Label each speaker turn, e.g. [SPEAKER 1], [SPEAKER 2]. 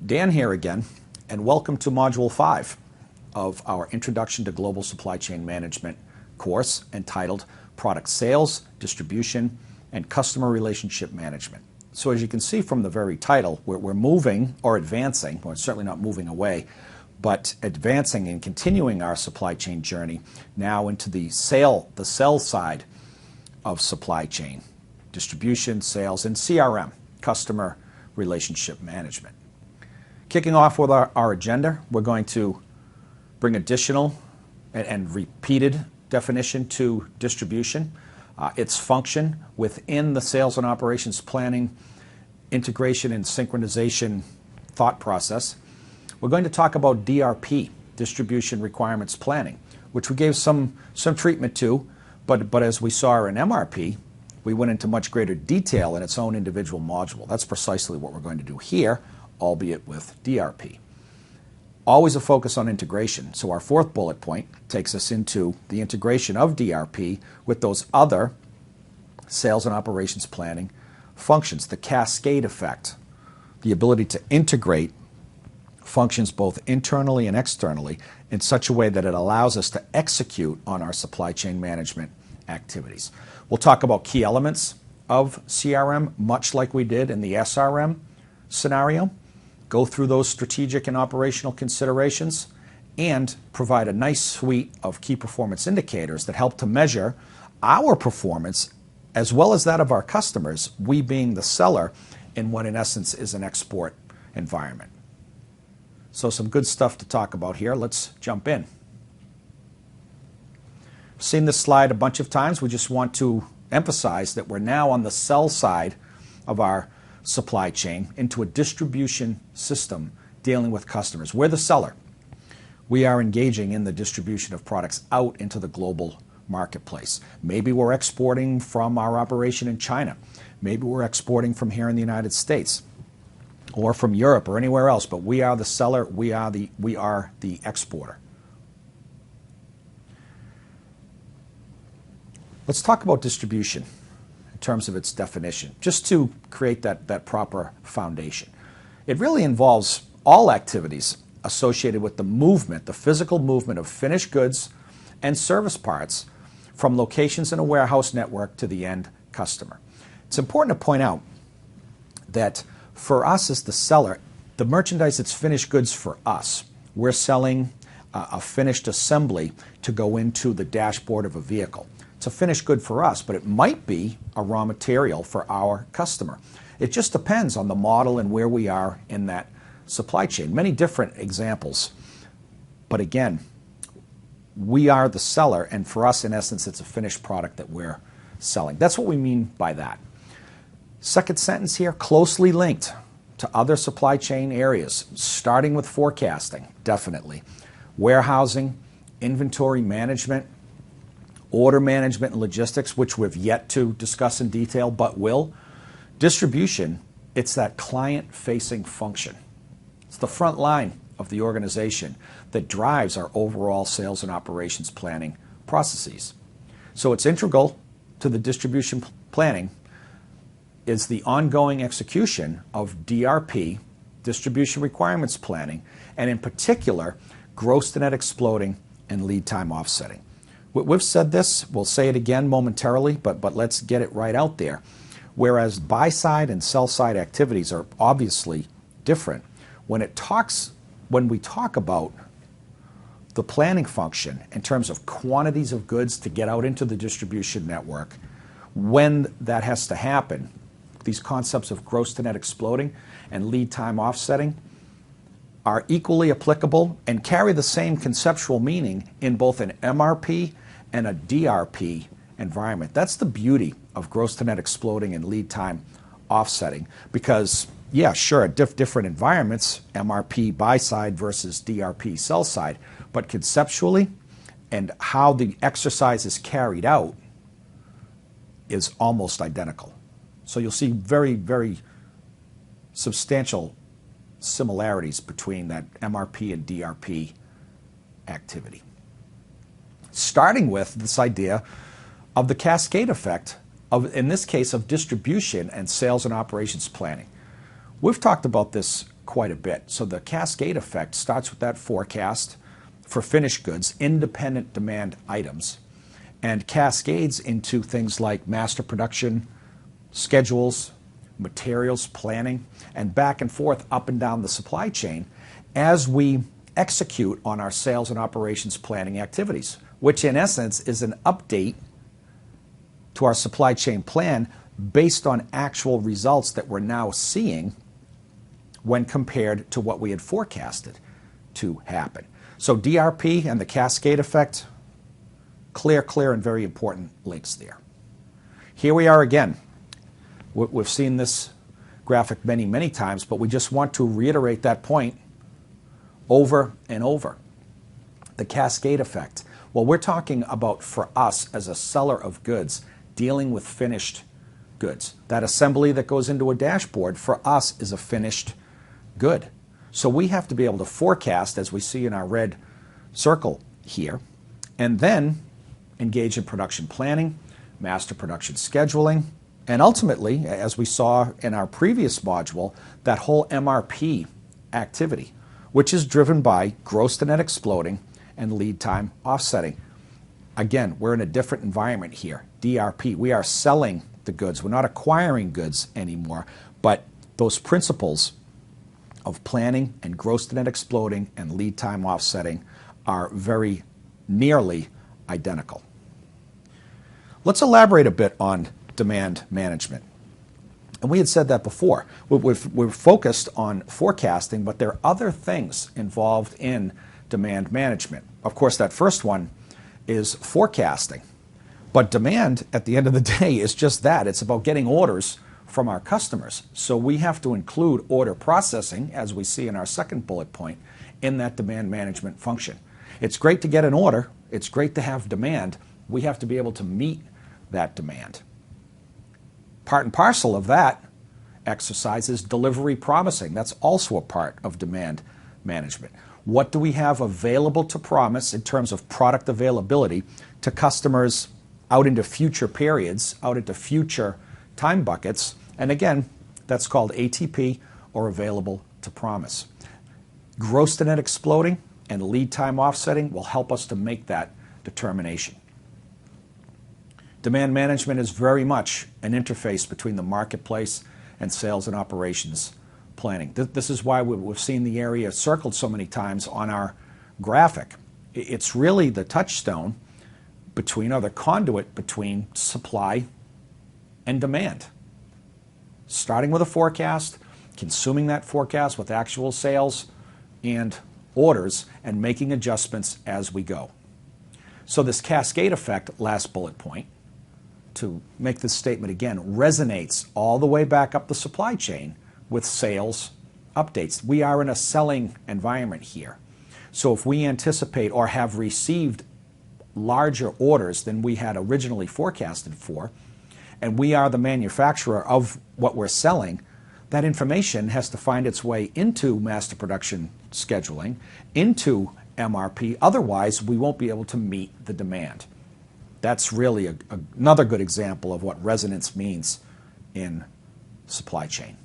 [SPEAKER 1] Dan here again, and welcome to Module 5 of our Introduction to Global Supply Chain Management course entitled Product Sales, Distribution, and Customer Relationship Management. So as you can see from the very title, we're moving or advancing, we're certainly not moving away, but advancing and continuing our supply chain journey now into the sell side of supply chain, distribution, sales, and CRM, Customer Relationship Management. Kicking off with our agenda, we're going to bring additional and repeated definition to distribution, its function within the sales and operations planning, integration and synchronization thought process. We're going to talk about DRP, Distribution Requirements Planning, which we gave some treatment to, but as we saw in MRP, we went into much greater detail in its own individual module. That's precisely what we're going to do here, albeit with DRP. Always a focus on integration. So our fourth bullet point takes us into the integration of DRP with those other sales and operations planning functions, the cascade effect, the ability to integrate functions both internally and externally in such a way that it allows us to execute on our supply chain management activities. We'll talk about key elements of CRM, much like we did in the SRM scenario, go through those strategic and operational considerations, and provide a nice suite of key performance indicators that help to measure our performance as well as that of our customers, we being the seller in what in essence is an export environment. So some good stuff to talk about here. Let's jump in. I've seen this slide a bunch of times. We just want to emphasize that we're now on the sell side of our supply chain into a distribution system dealing with customers. We're the seller. We are engaging in the distribution of products out into the global marketplace. Maybe we're exporting from our operation in China. Maybe we're exporting from here in the United States or from Europe or anywhere else, but we are the seller, we are the exporter. Let's talk about distribution in terms of its definition, just to create that proper foundation. It really involves all activities associated with the movement, the physical movement of finished goods and service parts from locations in a warehouse network to the end customer. It's important to point out that for us as the seller, the merchandise, it's finished goods for us. We're selling a finished assembly to go into the dashboard of a vehicle. It's a finished good for us, but it might be a raw material for our customer. It just depends on the model and where we are in that supply chain. Many different examples. But again, we are the seller, and for us, in essence, it's a finished product that we're selling. That's what we mean by that. Second sentence here, closely linked to other supply chain areas, starting with forecasting, definitely. Warehousing, inventory management, order management and logistics, which we've yet to discuss in detail, but will. Distribution, it's that client-facing function. It's the front line of the organization that drives our overall sales and operations planning processes. So it's integral to the distribution planning is the ongoing execution of DRP, Distribution Requirements Planning, and in particular, gross to net exploding and lead time offsetting. We've said this, we'll say it again momentarily, but let's get it right out there. Whereas buy-side and sell-side activities are obviously different, when we talk about the planning function in terms of quantities of goods to get out into the distribution network, when that has to happen, these concepts of gross to net exploding and lead time offsetting are equally applicable and carry the same conceptual meaning in both an MRP and a DRP environment. That's the beauty of gross to net exploding and lead time offsetting because, yeah, sure, different environments, MRP buy side versus DRP sell side, but conceptually and how the exercise is carried out is almost identical. So you'll see very, very substantial similarities between that MRP and DRP activity. Starting with this idea of the cascade effect of, in this case, of distribution and sales and operations planning. We've talked about this quite a bit. So the cascade effect starts with that forecast for finished goods, independent demand items, and cascades into things like master production schedules, materials planning, and back and forth up and down the supply chain as we execute on our sales and operations planning activities, which in essence is an update to our supply chain plan based on actual results that we're now seeing when compared to what we had forecasted to happen. So DRP and the cascade effect, clear, and very important links there. Here we are again. We've seen this graphic many times, but we just want to reiterate that point over and over. The cascade effect. Well, we're talking about, for us as a seller of goods, dealing with finished goods. That assembly that goes into a dashboard for us is a finished good. So we have to be able to forecast, as we see in our red circle here, and then engage in production planning, master production scheduling, and ultimately, as we saw in our previous module, that whole MRP activity, which is driven by gross to net exploding and lead time offsetting. Again, we're in a different environment here. DRP, we are selling the goods. We're not acquiring goods anymore, but those principles of planning and gross to net exploding and lead time offsetting are very nearly identical. Let's elaborate a bit on demand management. And we had said that before. We're focused on forecasting, but there are other things involved in demand management. Of course, that first one is forecasting. But demand, at the end of the day, is just that. It's about getting orders from our customers. So we have to include order processing, as we see in our second bullet point, in that demand management function. It's great to get an order. It's great to have demand. We have to be able to meet that demand. Part and parcel of that exercise is delivery promising. That's also a part of demand management. What do we have available to promise in terms of product availability to customers out into future periods, out into future time buckets? And again, that's called ATP, or available to promise. Gross to net exploding and lead time offsetting will help us to make that determination. Demand management is very much an interface between the marketplace and sales and operations planning. This is why we've seen the area circled so many times on our graphic. It's really the touchstone between, or the conduit between, supply and demand. Starting with a forecast, consuming that forecast with actual sales and orders, and making adjustments as we go. So this cascade effect, last bullet point, to make this statement again, resonates all the way back up the supply chain with sales updates. We are in a selling environment here. So if we anticipate or have received larger orders than we had originally forecasted for, and we are the manufacturer of what we're selling, that information has to find its way into master production scheduling, into MRP. Otherwise, we won't be able to meet the demand. That's really another good example of what resonance means in supply chain.